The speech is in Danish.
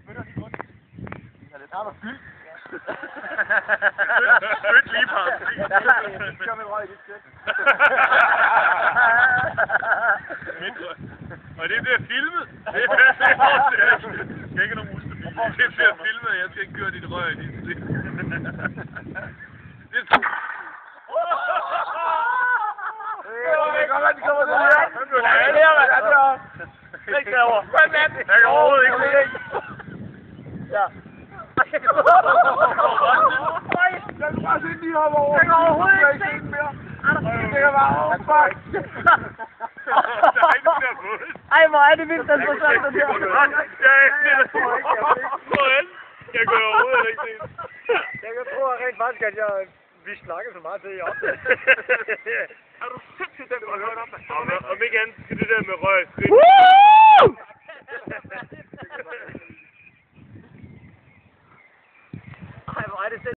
spytter lige rundt. Ja, var fyldt. Spyt lige på ham. Så gør vi røg i dit sæt. Og det bliver filmet. Det er ikke nogen muskelbil. Det bliver filmet, jeg skal ikke køre dit røg i dit sæt. Det er så... Det kan godt være, de kommer til her. Ja, det er mand. Ikke derovre. Jeg kan overhovedet ikke se. Ja. Jeg kan bare se, de hopper over. Jeg kan overhovedet ikke se den mere. Det kan bare over. Fuck. Der er ikke der på det. Ej, hvor er det vildt, den så sådan der. Jeg kan overhovedet ikke se det. Jeg tror rent faktisk, at vi snakker så meget til jer om det. Er du sindssygt, den har hørt om det? Om ikke andet skal det der med røg. Ej, hvor er det